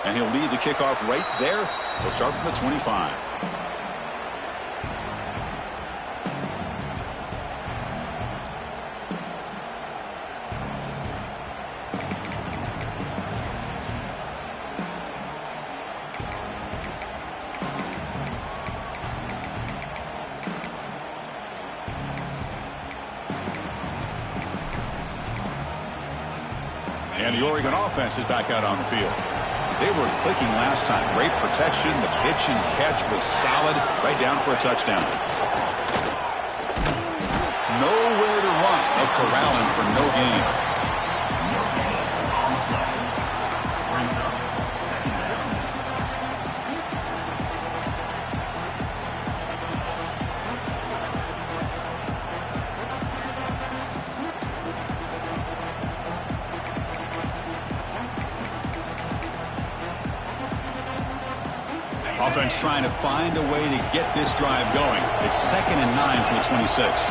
And he'll lead the kickoff right there. He'll start from the 25. And the Oregon offense is back out on the field. They were clicking last time. Great protection. The pitch and catch was solid. Right down for a touchdown. Nowhere to run. A corralling for no gain. Offense trying to find a way to get this drive going. It's 2nd and 9 from the 26.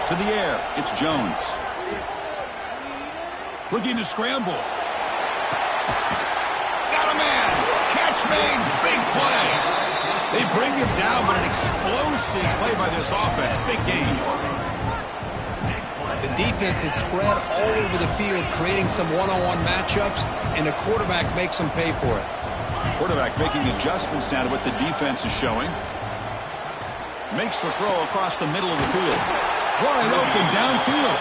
To the air, it's Jones. Looking to scramble. Got a man. Catch made. Big play. They bring him down, but an explosive play by this offense. Big game. The defense is spread all over the field, creating some one-on-one matchups, and the quarterback makes them pay for it. Quarterback making adjustments now to what the defense is showing. Makes the throw across the middle of the field. Wide open downfield.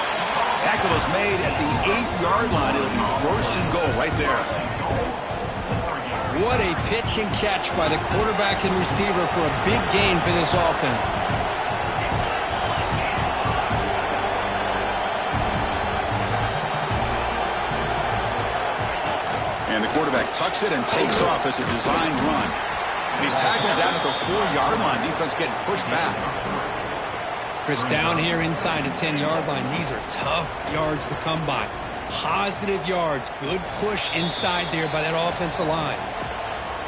Tackle is made at the 8-yard line. It'll be 1st and goal right there. What a pitch and catch by the quarterback and receiver for a big gain for this offense. And the quarterback tucks it and takes off as a designed run. And he's tackled down at the 4-yard line. Defense getting pushed back. Chris, down here inside the 10-yard line, these are tough yards to come by. Positive yards. Good push inside there by that offensive line.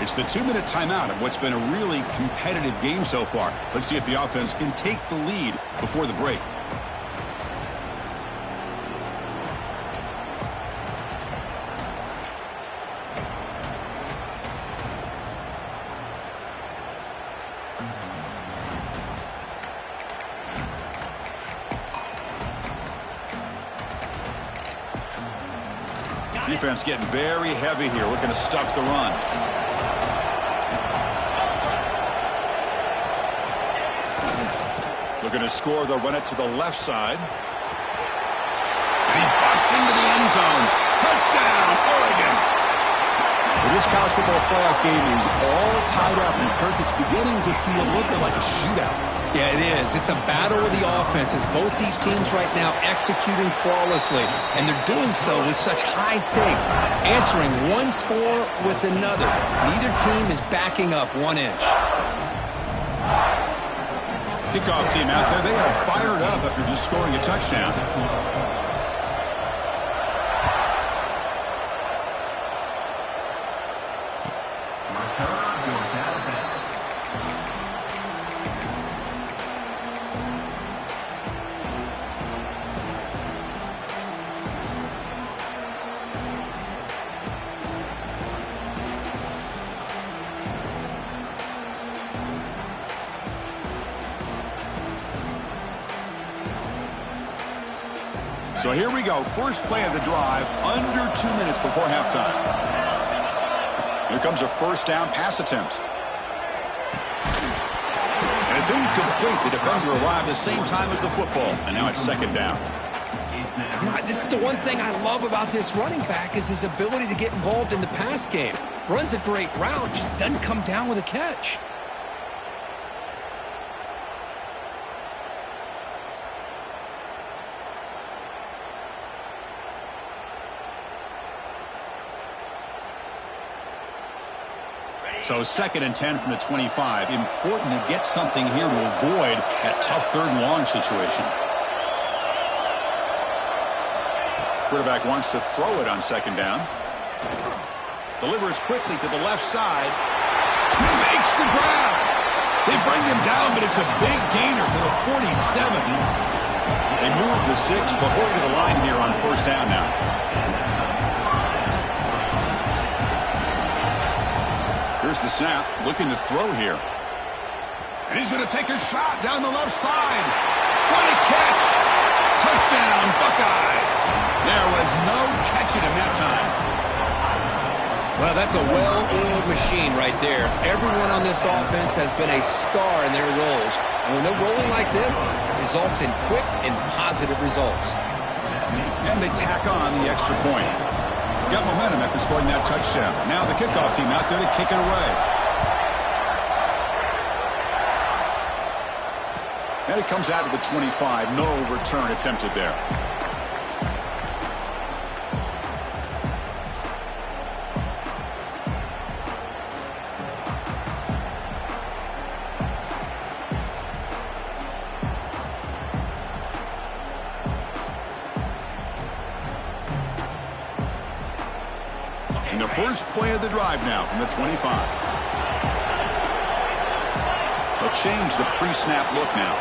It's the 2-minute timeout of what's been a really competitive game so far. Let's see if the offense can take the lead before the break. Defense getting very heavy here, looking to stuff the run. Looking to score, they'll run it to the left side. And he busts into the end zone. Touchdown, Oregon. Well, this college football playoff game is all tied up, and Kirk, it's beginning to feel looking like a shootout. Yeah, it is. It's a battle of the offenses. Both these teams right now executing flawlessly, and they're doing so with such high stakes, answering one score with another. Neither team is backing up 1 inch. Kickoff team out there. They are fired up after just scoring a touchdown. So here we go. First play of the drive, under 2 minutes before halftime. Here comes a first down pass attempt. And it's incomplete. The defender arrived the same time as the football. And now it's 2nd down. You know, this is the one thing I love about this running back is his ability to get involved in the pass game. Runs a great route, just doesn't come down with a catch. So 2nd and 10 from the 25. Important to get something here to avoid that tough 3rd and long situation. Quarterback wants to throw it on 2nd down. Delivers quickly to the left side. He makes the grab. They bring him down, but it's a big gainer to the 47. They move the 6 before to the line here on first down now. Here's the snap, looking to throw here. And he's going to take a shot down the left side. What a catch! Touchdown, Buckeyes! There was no catching him that time. Well, that's a well-oiled machine right there. Everyone on this offense has been a star in their roles. And when they're rolling like this, it results in quick and positive results. And they tack on the extra point. Got momentum after scoring that touchdown. Now the kickoff team out there to kick it away. And it comes out to the 25. No return attempted there. And the first play of the drive now from the 25. They'll change the pre-snap look now.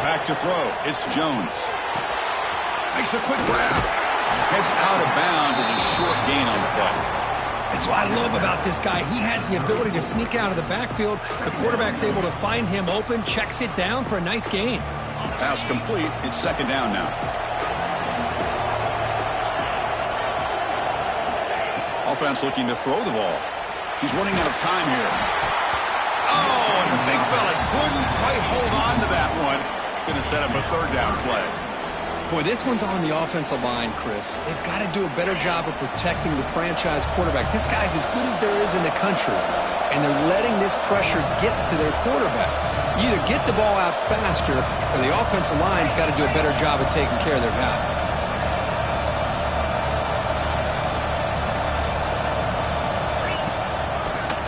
Back to throw. It's Jones. Makes a quick grab. Heads out of bounds as a short gain on the play. That's what I love about this guy. He has the ability to sneak out of the backfield. The quarterback's able to find him open, checks it down for a nice gain. Pass complete. It's second down now. Offense looking to throw the ball. He's running out of time here. Oh, and the big fella couldn't quite hold on to that one. Going to set up a third down play. Boy, this one's on the offensive line, Chris. They've got to do a better job of protecting the franchise quarterback. This guy's as good as there is in the country, and they're letting this pressure get to their quarterback. You either get the ball out faster, or the offensive line's got to do a better job of taking care of their guy.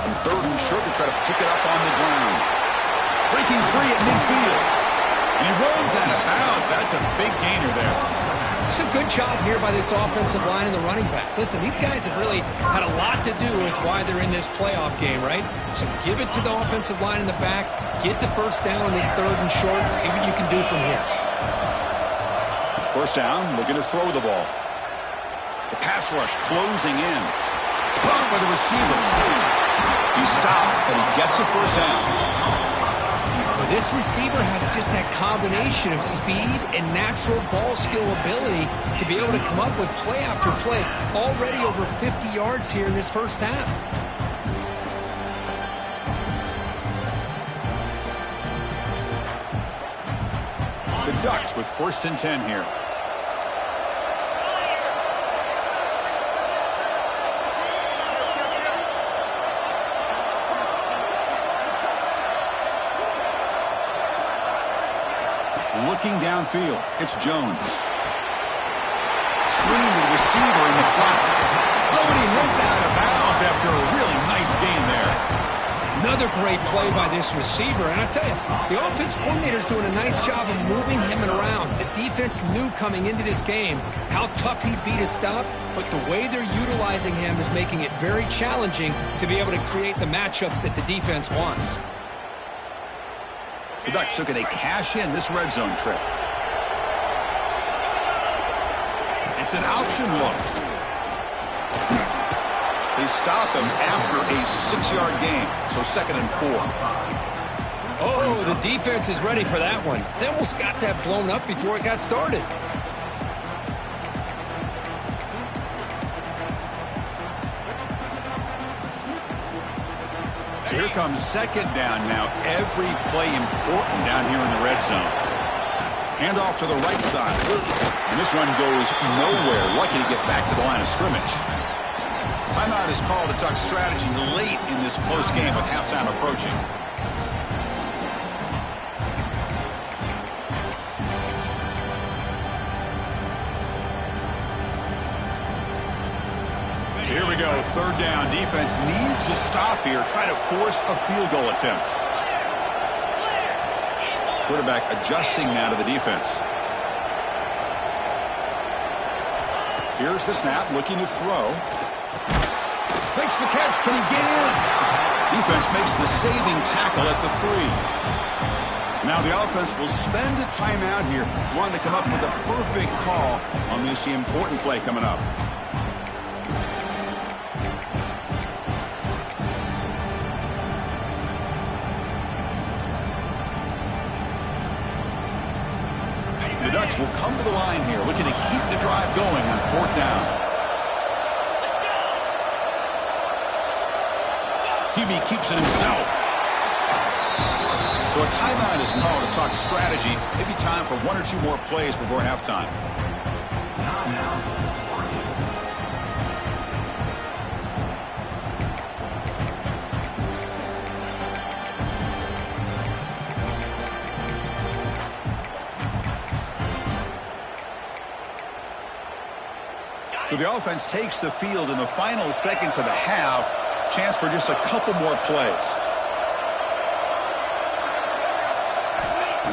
And third and short to try to pick it up on the ground. Breaking free at midfield. And he runs out of bounds. That's a big gainer there. It's a good job here by this offensive line and the running back. Listen, these guys have really had a lot to do with why they're in this playoff game, right? So give it to the offensive line in the back. Get the first down on this third and short. See what you can do from here. First down, looking to throw the ball. The pass rush closing in. Caught by the receiver. He stopped, but he gets a first down. This receiver has just that combination of speed and natural ball skill ability to be able to come up with play after play. Already over 50 yards here in this first half. The Ducks with first and 10 here. Looking downfield, it's Jones. Screen to the receiver in the front. Nobody heads out of bounds after a really nice gain there. Another great play by this receiver. And I tell you, the offense coordinator's doing a nice job of moving him around. The defense knew coming into this game how tough he'd be to stop, but the way they're utilizing him is making it very challenging to be able to create the matchups that the defense wants. The Ducks looking to cash in this red zone trip. It's an option look. They stop him after a 6-yard gain, so second and 4. Oh, the defense is ready for that one. They almost got that blown up before it got started. So here comes second down now. Every play important down here in the red zone. Handoff to the right side. And this one goes nowhere. Lucky to get back to the line of scrimmage. Timeout is called. A Ducks strategy late in this close game with halftime approaching. So here we go. Third down. Defense needs a stop here. Try to force a field goal attempt. Quarterback adjusting now to the defense. Here's the snap. Looking to throw. Makes the catch. Can he get in? Defense makes the saving tackle at the 3. Now the offense will spend a timeout here, wanting to come up with a perfect call on this important play coming up. The Ducks will come to the line here, looking to keep the drive going on 4th down. Hebe keeps it himself. So a timeout is called to talk strategy. Maybe time for 1 or 2 more plays before halftime. So the offense takes the field in the final seconds of the half. Chance for just a couple more plays.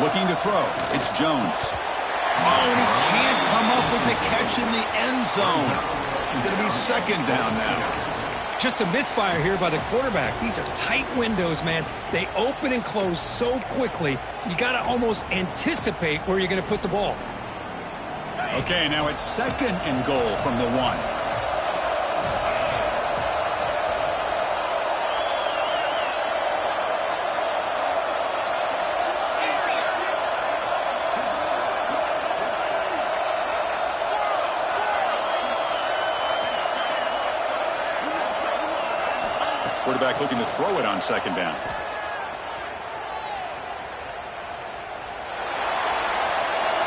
Looking to throw. It's Jones. Oh, and he can't come up with the catch in the end zone. He's going to be 2nd down now. Just a misfire here by the quarterback. These are tight windows, man. They open and close so quickly. You got to almost anticipate where you're going to put the ball. Okay, now it's 2nd and goal from the 1. Quarterback looking to throw it on 2nd down.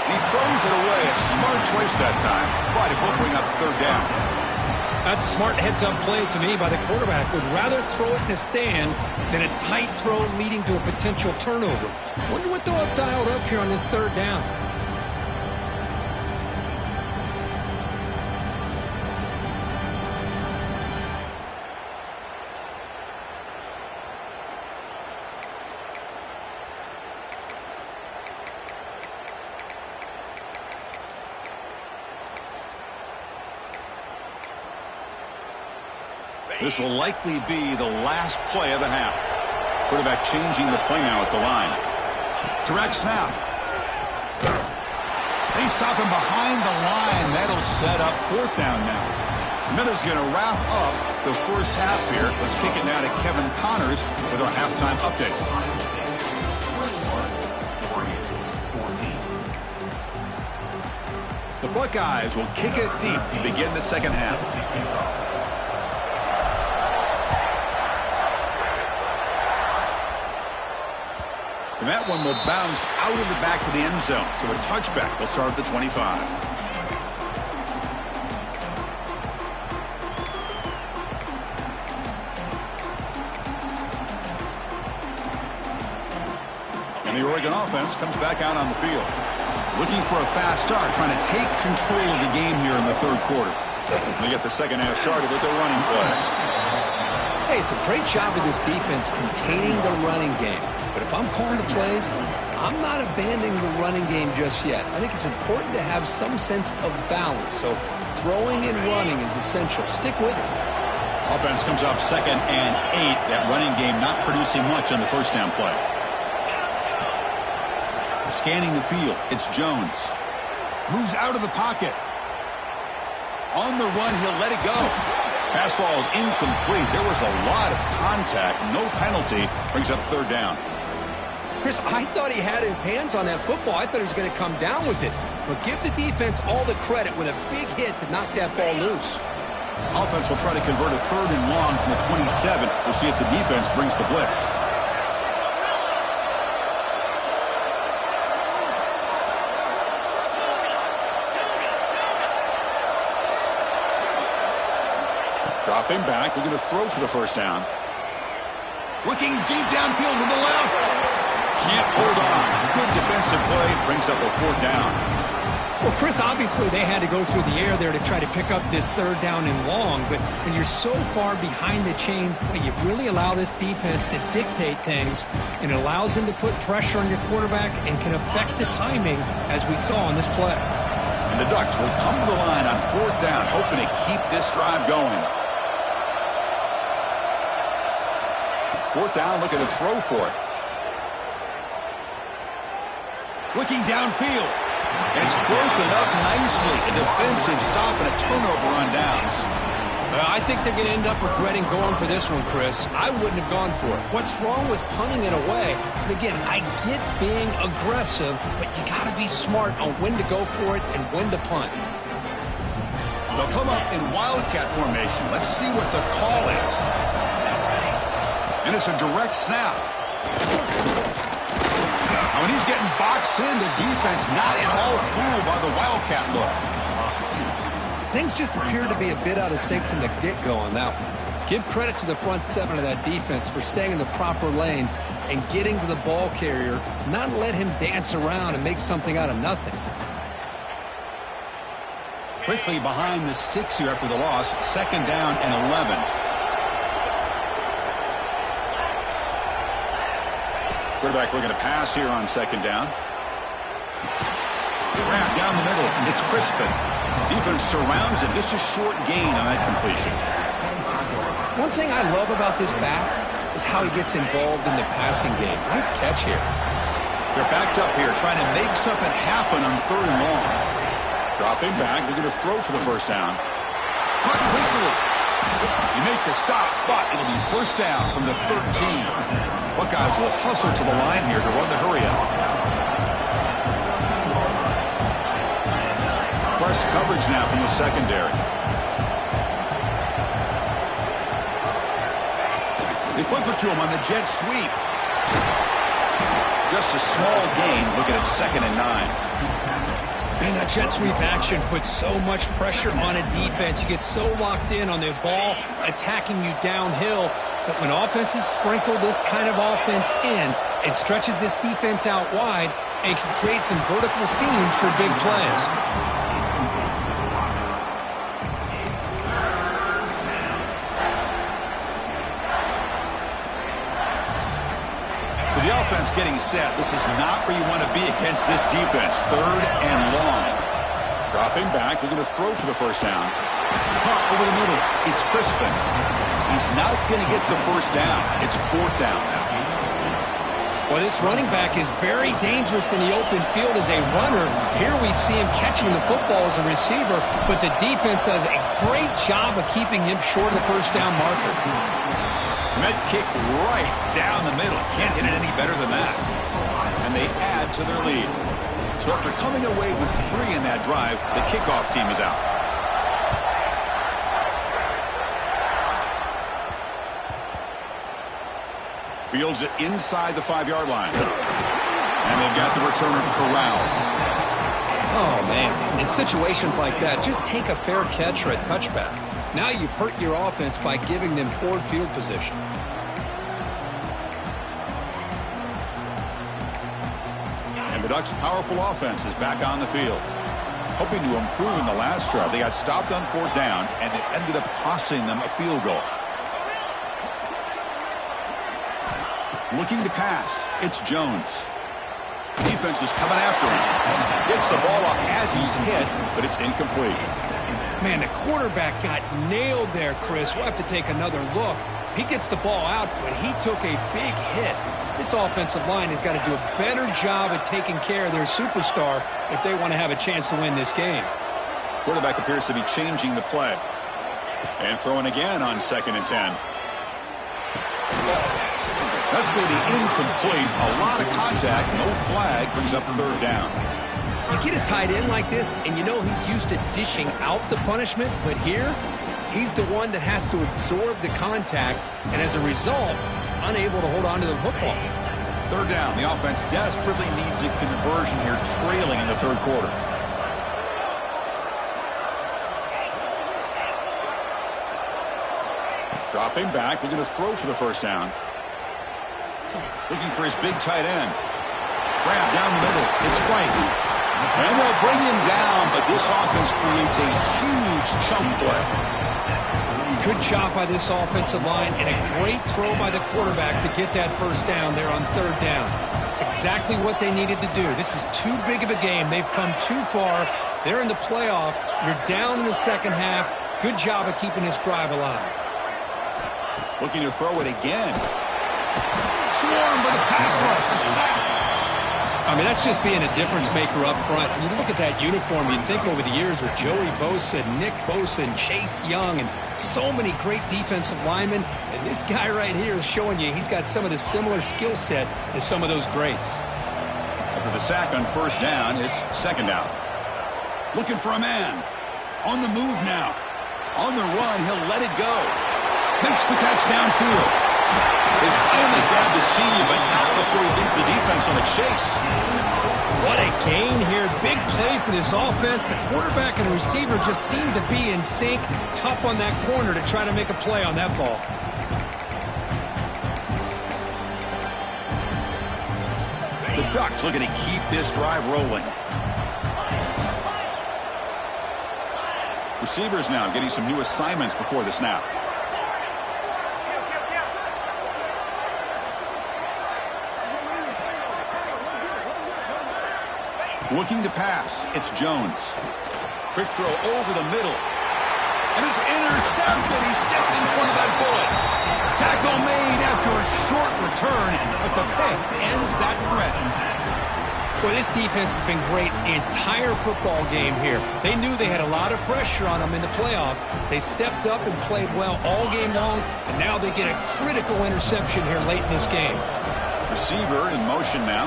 He throws it away. A smart choice that time. But it will bring up 3rd down. That's a smart heads-up play to me by the quarterback. Would rather throw it in the stands than a tight throw leading to a potential turnover. Wonder what they'll have dialed up here on this 3rd down. This will likely be the last play of the half. Quarterback changing the play now at the line. Direct snap. They stop him behind the line. That'll set up 4th down now. Miller's going to wrap up the first half here. Let's kick it now to Kevin Connors with our halftime update. The Buckeyes will kick it deep to begin the 2nd half. And that one will bounce out of the back of the end zone. So a touchback will start at the 25. And the Oregon offense comes back out on the field. Looking for a fast start, trying to take control of the game here in the 3rd quarter. They get the 2nd half started with the running play. Hey, it's a great job of this defense containing the running game. But if I'm calling the plays, I'm not abandoning the running game just yet. I think it's important to have some sense of balance. So throwing and running is essential. Stick with it. Offense comes up 2nd and 8. That running game not producing much on the 1st down play. Scanning the field. It's Jones. Moves out of the pocket. On the run, he'll let it go. Pass ball is incomplete. There was a lot of contact. No penalty. Brings up 3rd down. Chris, I thought he had his hands on that football. I thought he was going to come down with it. But give the defense all the credit with a big hit to knock that ball loose. Offense will try to convert a 3rd and long from the 27. We'll see if the defense brings the blitz. Dropping back, looking to throw for the 1st down. Looking deep downfield to the left. Can't hold on. Good defensive play. Brings up a 4th down. Well, Chris, obviously they had to go through the air there to try to pick up this 3rd down and long. But when you're so far behind the chains, boy, you really allow this defense to dictate things. And it allows them to put pressure on your quarterback and can affect the timing, as we saw on this play. And the Ducks will come to the line on 4th down, hoping to keep this drive going. Fourth down, looking to throw for it. Looking downfield. It's broken up nicely. A defensive stop and a turnover on downs. I think they're going to end up regretting going for this one, Chris. I wouldn't have gone for it. What's wrong with punting it away? But again, I get being aggressive, but you got to be smart on when to go for it and when to punt. They'll come up in wildcat formation. Let's see what the call is. And it's a direct snap. Now, when he's getting boxed in, the defense not at all fooled by the wildcat look. Things just appear to be a bit out of sync from the get-go on that one. Give credit to the front seven of that defense for staying in the proper lanes and getting to the ball carrier, not let him dance around and make something out of nothing. Quickly behind the sticks here after the loss. Second down and 11. Quarterback looking to pass here on second down. Wrap down the middle. It's Crispin. Defense surrounds it. Just a short gain on that completion. One thing I love about this back is how he gets involved in the passing game. Nice catch here. They're backed up here trying to make something happen on third and long. Dropping back. They're going to throw for the first down. Cut quickly. You make the stop, but it'll be first down from the 13. Buckeyes will hustle to the line here to run the hurry up. Press coverage now from the secondary. They flip it to him on the jet sweep. Just a small gain. Looking at second and 9. Man, that jet sweep action puts so much pressure on a defense. You get so locked in on the ball attacking you downhill. But when offenses sprinkle this kind of offense in, it stretches this defense out wide and can create some vertical seams for big plays. So the offense getting set. This is not where you want to be against this defense. Third and long. Dropping back. They're going to throw for the first down. Caught over the middle. It's Crispin. He's not going to get the first down. It's fourth down now. Well, this running back is very dangerous in the open field as a runner. Here we see him catching the football as a receiver, but the defense does a great job of keeping him short of the first down marker. Med kick right down the middle. Can't hit it any better than that. And they add to their lead. So after coming away with 3 in that drive, the kickoff team is out. Fields it inside the 5-yard line. And they've got the returner corralled. Oh, man. In situations like that, just take a fair catch or a touchback. Now you've hurt your offense by giving them poor field position. And the Ducks' powerful offense is back on the field. Hoping to improve in the last drive. They got stopped on fourth down, and it ended up costing them a field goal. Looking to pass. It's Jones. Defense is coming after him. Gets the ball off as he's hit, but it's incomplete. Man, the quarterback got nailed there, Chris. We'll have to take another look. He gets the ball out, but he took a big hit. This offensive line has got to do a better job at taking care of their superstar if they want to have a chance to win this game. Quarterback appears to be changing the play. And throwing again on second and 10. That's going to be incomplete. A lot of contact. No flag. Brings up third down. You get a tight end like this, and you know he's used to dishing out the punishment, but here, he's the one that has to absorb the contact, and as a result, he's unable to hold on to the football. Third down. The offense desperately needs a conversion here, trailing in the third quarter. Dropping back. They're going to throw for the first down. Looking for his big tight end. Grab down the middle. It's Frank. And they'll bring him down, but this offense creates a huge chunk play. Good job by this offensive line and a great throw by the quarterback to get that first down there on third down. It's exactly what they needed to do. This is too big of a game. They've come too far. They're in the playoff. You're down in the second half. Good job of keeping this drive alive. Looking to throw it again. Swarmed by the pass rush. A sack. I mean, that's just being a difference maker up front. When you look at that uniform, you think over the years with Joey Bosa, Nick Bosa, and Chase Young, and so many great defensive linemen. And this guy right here is showing you he's got some of the similar skill set as some of those greats. After the sack on first down, it's second down. Looking for a man. On the move now. On the run, he'll let it go. Makes the catch downfield. They finally grabbed the senior, but not before he beats the defense on a chase. What a gain here. Big play for this offense. The quarterback and the receiver just seem to be in sync. Tough on that corner to try to make a play on that ball. The Ducks looking to keep this drive rolling. Receivers now getting some new assignments before the snap. Looking to pass. It's Jones. Quick throw over the middle. And it's intercepted. He stepped in front of that bullet. Tackle made after a short return, but the pick ends that threat. Well, this defense has been great the entire football game here. They knew they had a lot of pressure on them in the playoff. They stepped up and played well all game long, and now they get a critical interception here late in this game. Receiver in motion now.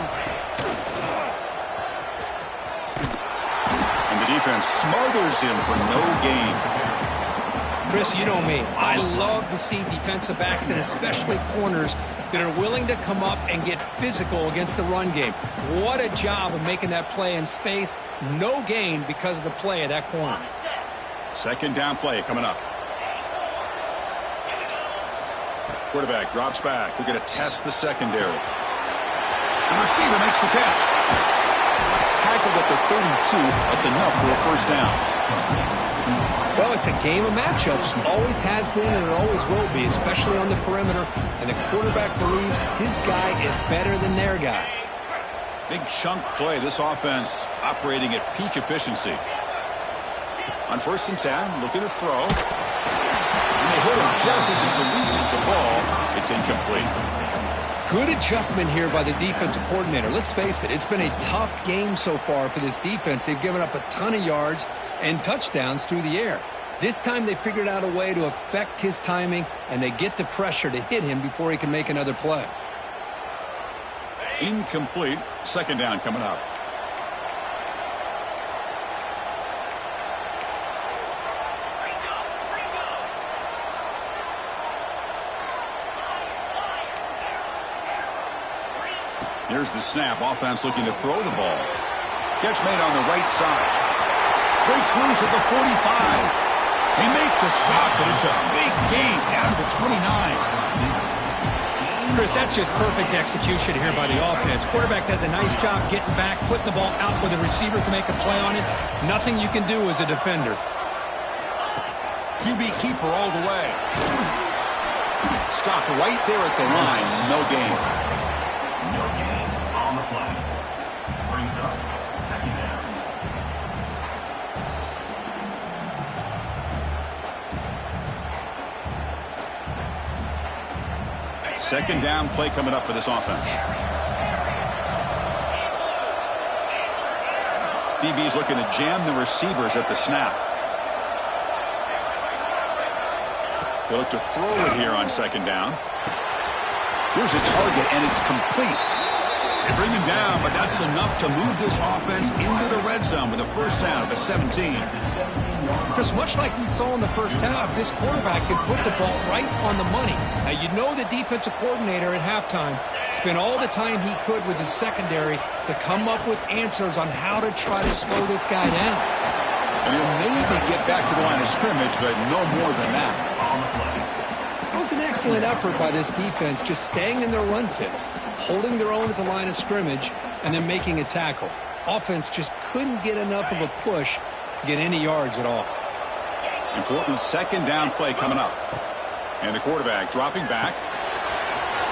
And the defense smothers him for no gain. Chris, you know me. I love to see defensive backs and especially corners that are willing to come up and get physical against the run game. What a job of making that play in space. No gain because of the play of that corner. Second down play coming up. Quarterback drops back. We're going to test the secondary. The receiver makes the catch. Tackled at the 32. That's enough for a first down. Well, it's a game of matchups. Always has been and it always will be, especially on the perimeter. And the quarterback believes his guy is better than their guy. Big chunk play. This offense operating at peak efficiency. On first and 10, looking to throw. And they hit him just as he releases the ball. It's incomplete. Good adjustment here by the defensive coordinator. Let's face it, it's been a tough game so far for this defense. They've given up a ton of yards and touchdowns through the air. This time they figured out a way to affect his timing, and they get the pressure to hit him before he can make another play. Incomplete. Second down coming up. Here's the snap. Offense looking to throw the ball. Catch made on the right side. Breaks loose at the 45. They make the stop, but it's a big gain down to the 29. Chris, that's just perfect execution here by the offense. Quarterback does a nice job getting back, putting the ball out where the receiver can make a play on it. Nothing you can do as a defender. QB keeper all the way. Stopped right there at the line. No gain. Second down play coming up for this offense. DB's looking to jam the receivers at the snap. They look to throw it here on second down. Here's a target, and it's complete. They bring him down, but that's enough to move this offense into the red zone with a first down at the 17. Chris, much like we saw in the first half, this quarterback can put the ball right on the money. Now, you know the defensive coordinator at halftime spent all the time he could with his secondary to come up with answers on how to try to slow this guy down. And he'll maybe get back to the line of scrimmage, but no more than that. It was an excellent effort by this defense, just staying in their run fits, holding their own at the line of scrimmage, and then making a tackle. Offense just couldn't get enough of a push to get any yards at all. Important second down play coming up. And the quarterback dropping back.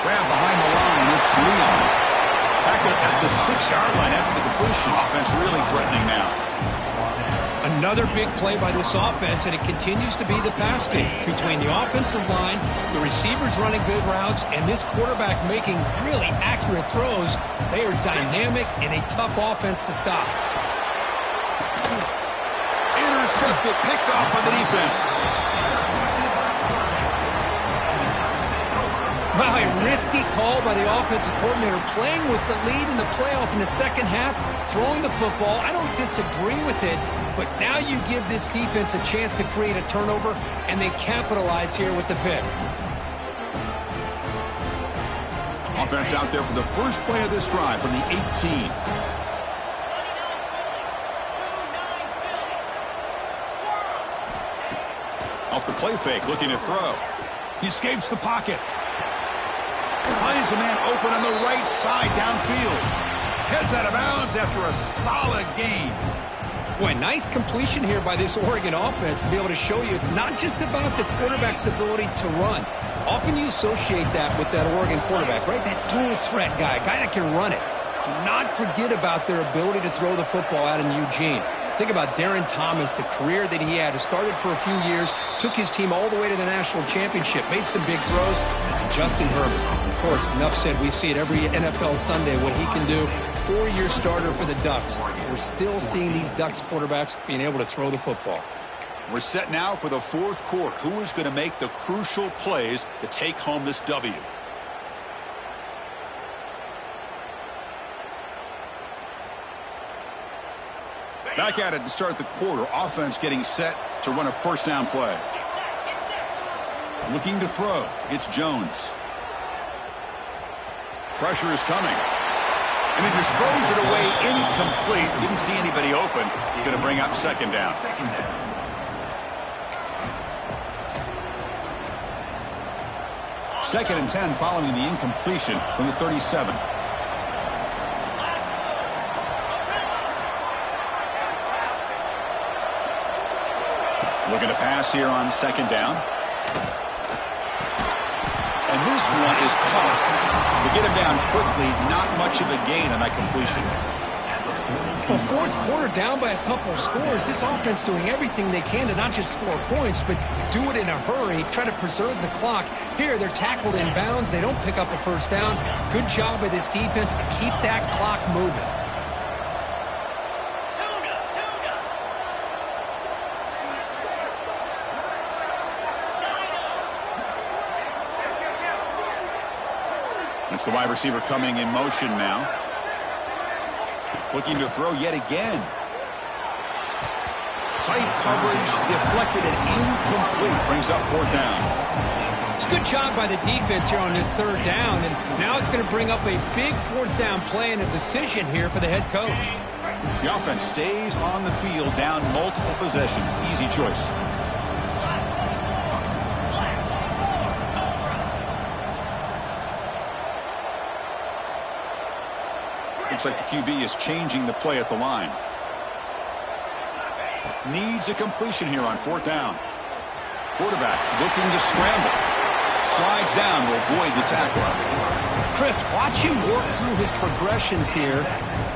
Grab behind the line. It's Leon. Tackle at the 6-yard line after the completion. Offense really threatening now. Another big play by this offense, and it continues to be the pass game. Between the offensive line, the receivers running good routes, and this quarterback making really accurate throws, they are dynamic and a tough offense to stop. Intercepted, picked off by the defense. Wow, a risky call by the offensive coordinator, playing with the lead in the playoff in the second half, throwing the football. I don't disagree with it, but now you give this defense a chance to create a turnover, and they capitalize here with the pick. Offense out there for the first play of this drive from the 18. Off the play fake, looking to throw. He escapes the pocket. Finds a man open on the right side downfield. Heads out of bounds after a solid gain. Boy, nice completion here by this Oregon offense to be able to show you it's not just about the quarterback's ability to run. Often you associate that with that Oregon quarterback, right? That dual threat guy, a guy that can run it. Do not forget about their ability to throw the football out in Eugene. Think about Darren Thomas, the career that he had. He started for a few years, took his team all the way to the national championship, made some big throws. And Justin Herbert, of course, enough said. We see it every NFL Sunday what he can do. 4-year starter for the Ducks. We're still seeing these Ducks quarterbacks being able to throw the football. We're set now for the fourth quarter. Who is going to make the crucial plays to take home this W? Back at it to start the quarter. Offense getting set to run a first down play. Looking to throw. It's Jones. Pressure is coming. And he just throws it away incomplete. Didn't see anybody open. He's going to bring up second down. Second and 10 following the incompletion from the 37. Looking to pass here on second down. And this one is caught. To get him down quickly, not much of a gain on that completion. Well, fourth quarter down by a couple of scores. This offense doing everything they can to not just score points, but do it in a hurry, try to preserve the clock. Here, they're tackled in bounds. They don't pick up a first down. Good job by this defense to keep that clock moving. It's the wide receiver coming in motion now. Looking to throw yet again. Tight coverage, deflected and incomplete. Brings up fourth down. It's a good job by the defense here on this third down. And now it's going to bring up a big fourth down play and a decision here for the head coach. The offense stays on the field down multiple possessions. Easy choice. Looks like the QB is changing the play at the line. Needs a completion here on fourth down. Quarterback looking to scramble. Slides down to avoid the tackle. Chris, watch him work through his progressions here.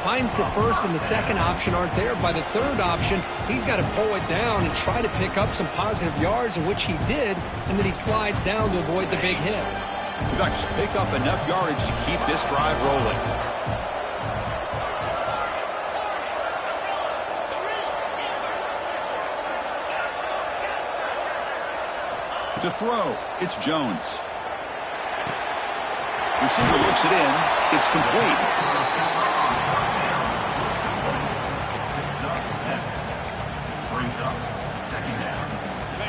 Finds the first and the second option aren't there. By the third option, he's got to pull it down and try to pick up some positive yards, in which he did, and then he slides down to avoid the big hit. The Ducks pick up enough yardage to keep this drive rolling. To throw, it's Jones. Receiver looks it in. It's complete.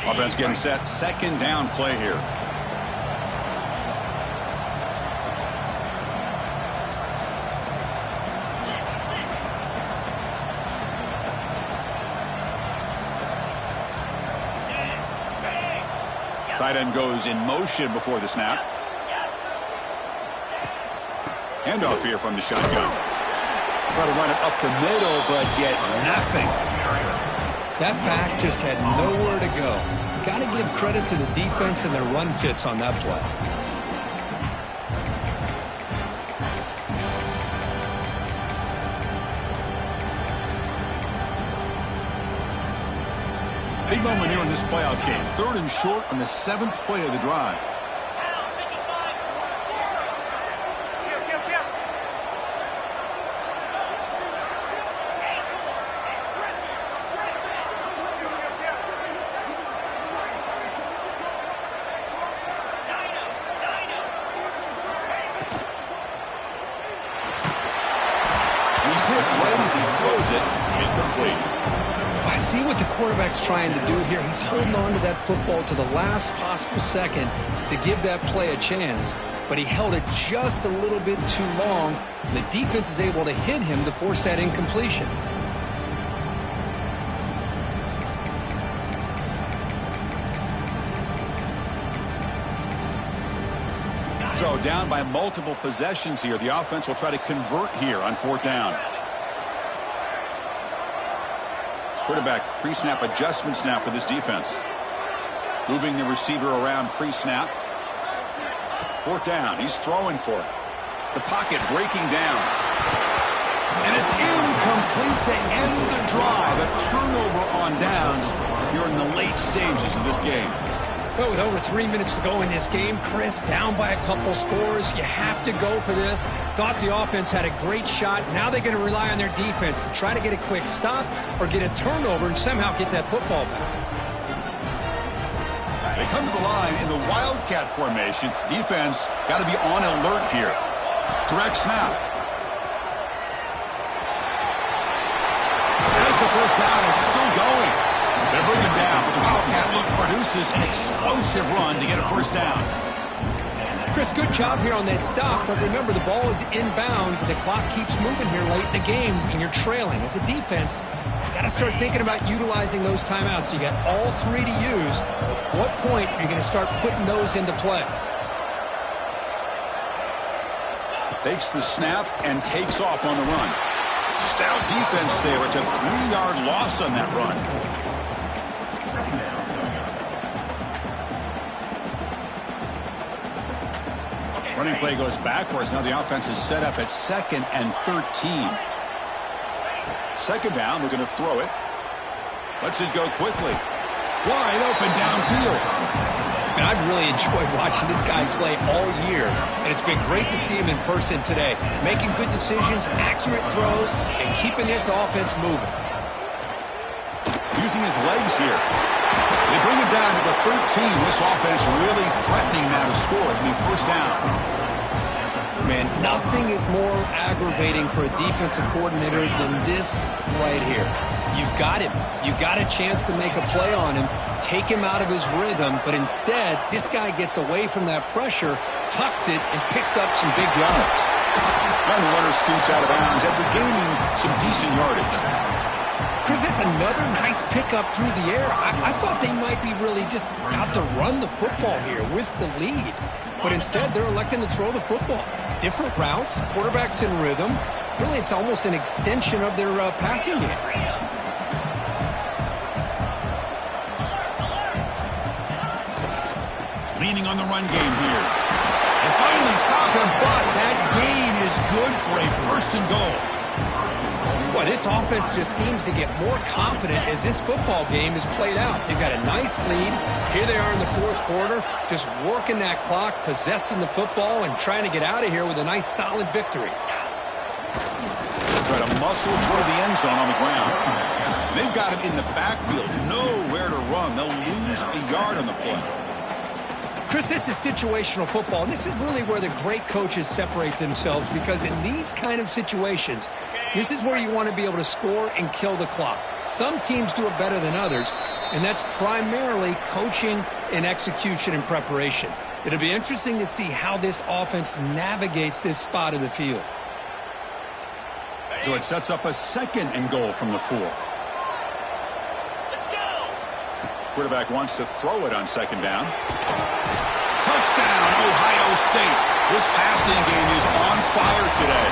Offense getting set. Second down play here. Tight end goes in motion before the snap. Handoff here from the shotgun. Try to run it up the middle, but get nothing. That back just had nowhere to go. Got to give credit to the defense and their run fits on that play. Big moment here in this playoff game. 3rd and short on the 7th play of the drive. He's hit right as he throws it. Incomplete. I see what the quarterback's trying to do here. He's holding on to that football to the last possible second to give that play a chance. But he held it just a little bit too long. The defense is able to hit him to force that incompletion. So down by multiple possessions here. The offense will try to convert here on 4th down. Quarterback pre-snap adjustments now for this defense. Moving the receiver around pre-snap. 4th down. He's throwing for it. The pocket breaking down. And it's incomplete to end the drive. A turnover on downs here in the late stages of this game. Well, with over 3 minutes to go in this game, Chris, down by a couple scores, you have to go for this. Thought the offense had a great shot. Now they're going to rely on their defense to try to get a quick stop or get a turnover and somehow get that football back. They come to the line in the Wildcat formation. Defense got to be on alert here. Direct snap. As the first down is still going. They're bringing down, but the Wildcat look produces an explosive run to get a first down. Chris, good job here on that stop, but remember the ball is inbounds and the clock keeps moving here late in the game and you're trailing. As a defense, you got to start thinking about utilizing those timeouts. You got all 3 to use. At what point are you going to start putting those into play? Takes the snap and takes off on the run. Stout defense there. It's a 3-yard loss on that run. Running play goes backwards. Now the offense is set up at 2nd and 13. 2nd down. We're going to throw it. Lets it go quickly. Wide open downfield. And I've really enjoyed watching this guy play all year, and it's been great to see him in person today. Making good decisions, accurate throws, and keeping this offense moving. Using his legs here. They bring him down to the 13. This offense really threatening now to score. It'll be first down. Man, nothing is more aggravating for a defensive coordinator than this right here. You've got him. You've got a chance to make a play on him, take him out of his rhythm, but instead, this guy gets away from that pressure, tucks it, and picks up some big yards. And the runner scoots out of bounds after gaining some decent yardage. Chris, that's another nice pickup through the air. I thought they might be really just out to run the football here with the lead. But instead, they're electing to throw the football. Different routes, quarterbacks in rhythm. Really, it's almost an extension of their passing game. Leaning on the run game here. And finally stop him, but that gain is good for a 1st and goal. Boy, this offense just seems to get more confident as this football game is played out. They've got a nice lead. Here they are in the 4th quarter, just working that clock, possessing the football, and trying to get out of here with a nice, solid victory. Try to muscle toward the end zone on the ground. They've got him in the backfield, nowhere to run. They'll lose a yard on the play. Chris, this is situational football, and this is really where the great coaches separate themselves, because in these kind of situations, this is where you want to be able to score and kill the clock. Some teams do it better than others, and that's primarily coaching and execution and preparation. It'll be interesting to see how this offense navigates this spot of the field. So it sets up a 2nd and goal from the 4. Quarterback wants to throw it on 2nd down. Touchdown, Ohio State. This passing game is on fire today.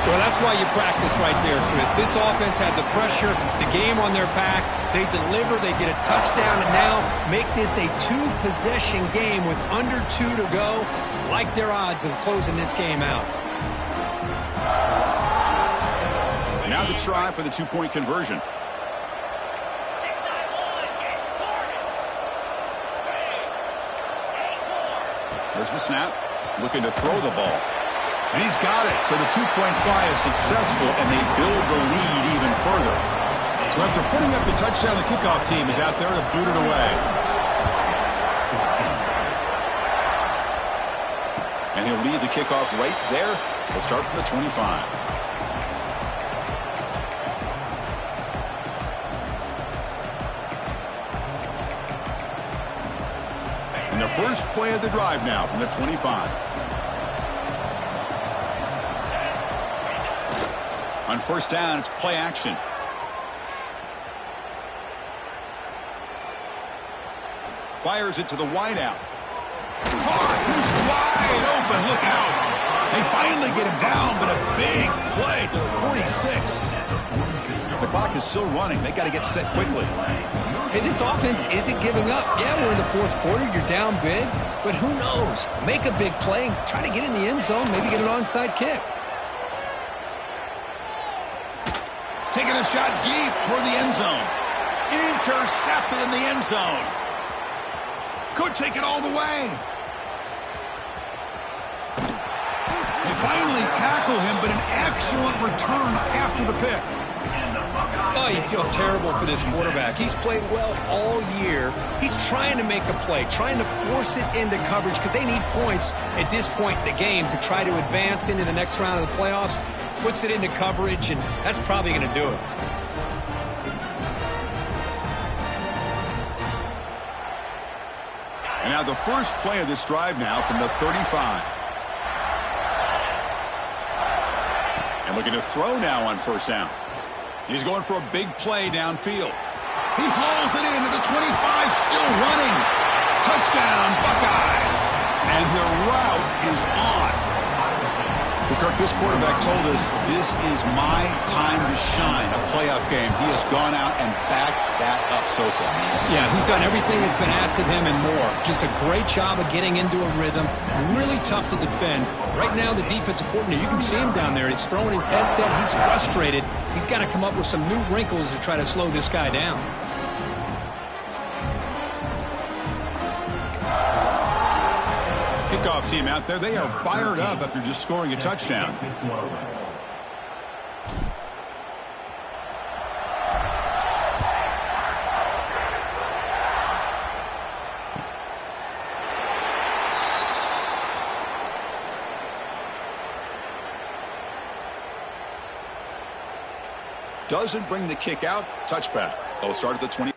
Well, that's why you practice right there, Chris. This offense had the pressure, the game on their back. They deliver, they get a touchdown, and now make this a 2-possession game with under 2 to go. Like their odds of closing this game out. Now the try for the 2-point conversion. There's the snap. Looking to throw the ball. And he's got it. So the two-point try is successful, and they build the lead even further. So after putting up the touchdown, the kickoff team is out there to boot it away. And he'll lead the kickoff right there. He'll start from the 25. And the first play of the drive now from the 25. On first down, it's play action. Fires it to the wideout. Caught! He's wide open. Look out. They finally get him down, but a big play to the 46. The clock is still running. They got to get set quickly. Hey, this offense isn't giving up. Yeah, we're in the fourth quarter. You're down big. But who knows? Make a big play. Try to get in the end zone. Maybe get an onside kick. Taking a shot deep toward the end zone. Intercepted in the end zone. Could take it all the way. They finally tackle him, but an excellent return after the pick. Oh, you feel terrible for this quarterback. He's played well all year. He's trying to make a play, trying to force it into coverage because they need points at this point in the game to try to advance into the next round of the playoffs. Puts it into coverage, and that's probably going to do it. And now the first play of this drive now from the 35. And looking to throw now on first down. He's going for a big play downfield. He hauls it in to the 25, still running. Touchdown, Buckeyes. And their route is on. Well, Kirk, this quarterback told us this is my time to shine, a playoff game. He has gone out and backed that up so far. Yeah, he's done everything that's been asked of him and more. Just a great job of getting into a rhythm. Really tough to defend. Right now, the defensive coordinator, you can see him down there. He's throwing his headset. He's frustrated. He's got to come up with some new wrinkles to try to slow this guy down. Kickoff team out there, they are fired up after just scoring a touchdown. Doesn't bring the kick out. Touchback. They'll start at the 20.